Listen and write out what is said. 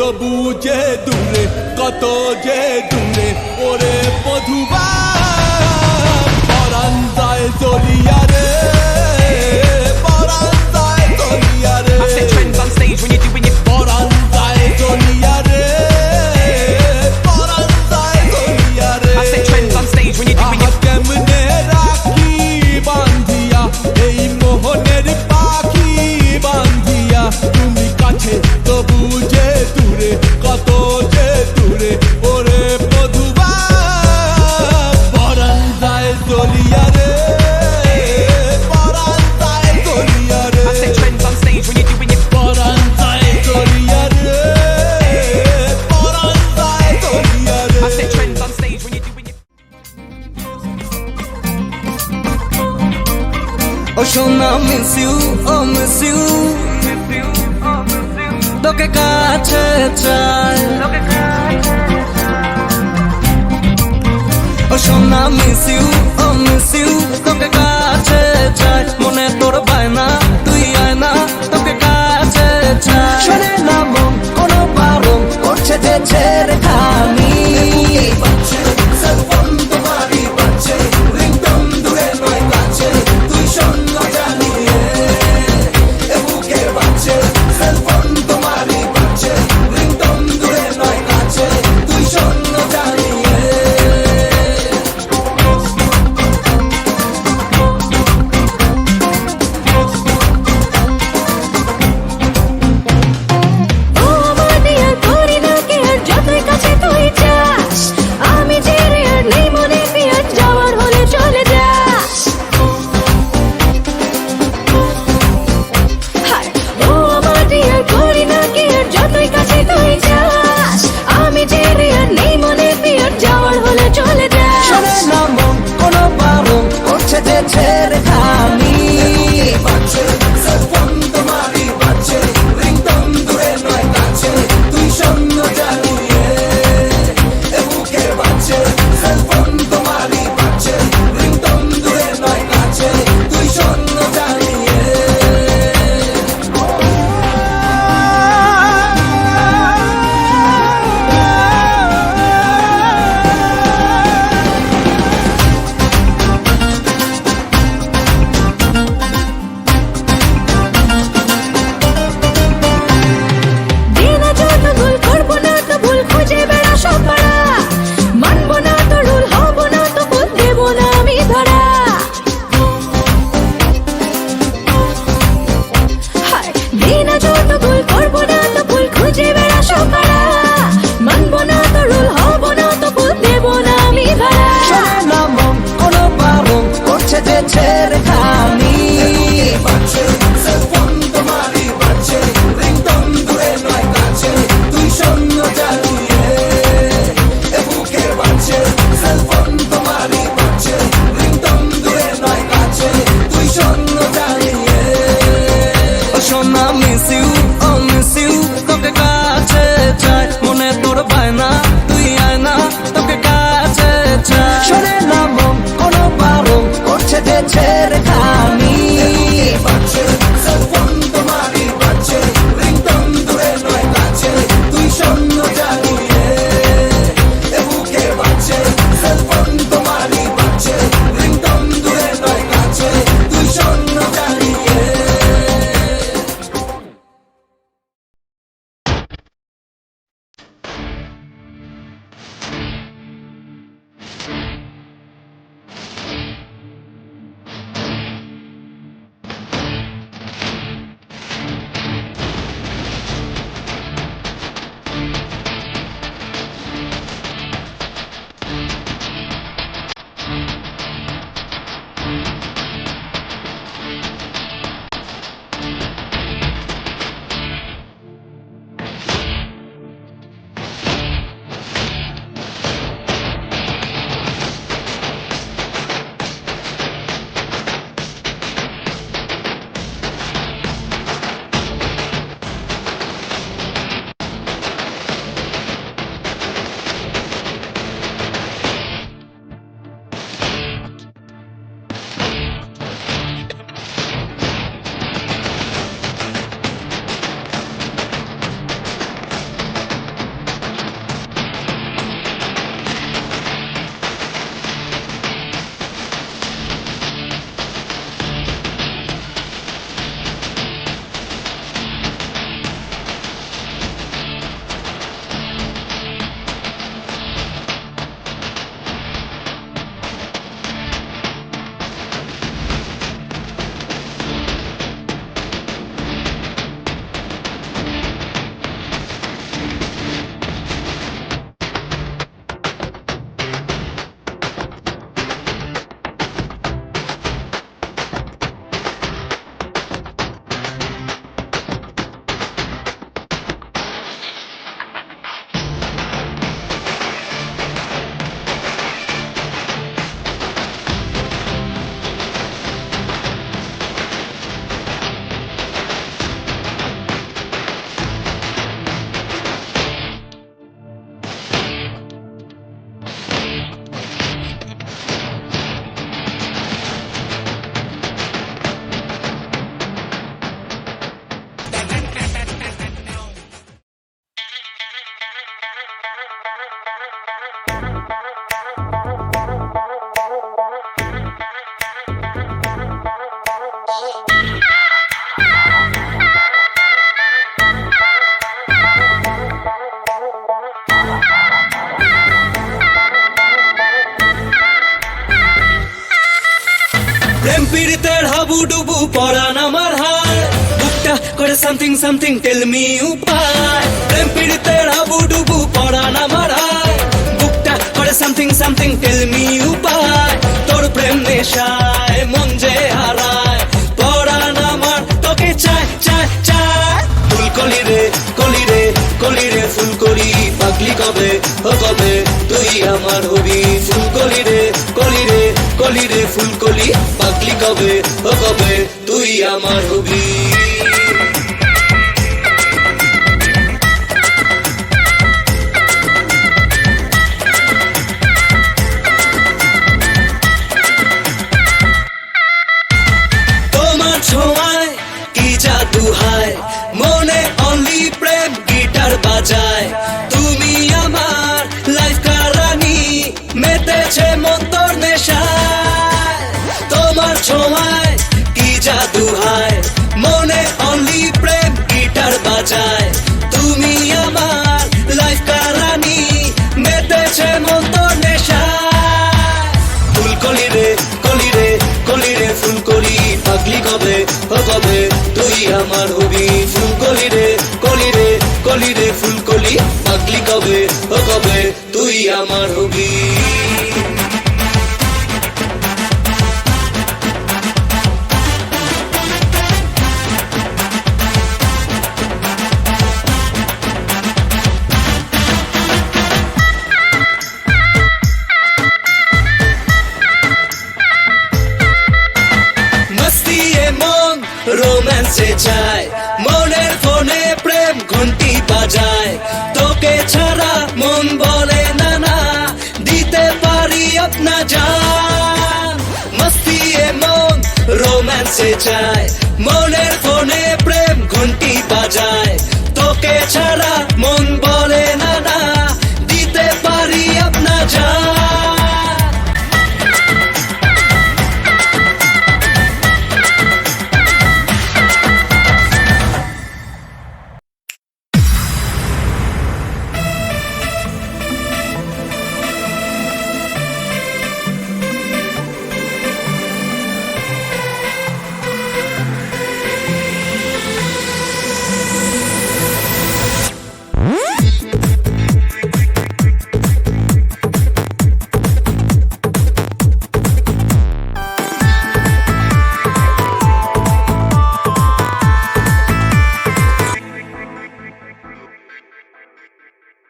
তবু যে দূরে, কত যে দূরে ওরে মধুবা পরাণ যায় জ্বলিয়া রে, পরাণ যায় জ্বলিয়া রে। I set trends on stage when you're doing your পরাণ যায় জ্বলিয়া রে, পরাণ যায় জ্বলিয়া রে। I set trends on stage when you're doing your কেমনে রাখি বান্ধিয়া এই মোহনের পাখি বান্ধিয়া, তুমি কাছে তবু যে দূরে, কত যে দূরে ওরে মধুবা পরাণ যায় জ্বলিয়া রে, পরাণ যায় জ্বলিয়া রে। I set trends on stage when you're doing your পরাণ যায় জ্বলিয়া রে, পরাণ যায় জ্বলিয়া রে। I set trends on stage when you're doing your Oh Shona, miss you, oh miss you. তোকে কাছে চাই, oh Shona, miss you, oh miss you. তোকে কাছে চাই, মনে তোর বায়না তুই আয় না, তোকে কাছে চাই। শোনে না মন কোনো বারণ করছে যে ছেড়ে খানি, ও আমার দেয়ার করি না কে আর যতই কাছে পরাণ আমার হায় বুকটা করে সামথিং সামথিং টেল মি উপায় প্রেম পীড়িতের হাবুডুবু পরাণ আমার হায় বুকটা করে সামথিং সামথিং টেল মি উপায় তোর প্রেম নেশায় মন যে হারায় পরাণ আমার তোকে চায় চায় চায় ফুলকলি রে কলি রে কলি রে ফুলকলি পাগলি কবে ও কবে তুই আমার হবি ফুলকলি রে কলি রে কলি রে ফুলকলি পাগলি কবে ও কবে তুই আমার হবি তোমার ছোঁয়ায় কি জাদু হায় মনে অনলি প্রেম গিটার বাজায় তুমি আমার লাইফ কারানি মেতেছে মন তোর নেশায় তোমার ছোঁয়ায় কি জাদু হায় মনে অনলি প্রেম গিটার বাজায় তুমি আমার লাইফ কারানি মেতেছে মন তোর নেশায় ফুলকলি রে কলি রে কলি রে ফুলকলি পাগলি কবে ও কবে তুই আমার হবি ফুলকলি রে কলি রে কলি রে ফুলকলি পাগলি কবে ও কবে তুই আমার হবি মস্তি এ মন রোম্যান্সে চায় মনের ফোনে প্রেম ঘন্টি বাজায় তোকে ছাড়া মন বলে না না দিতে পারি আপনা জান মস্তি এ মন রোম্যান্সে চায় মনের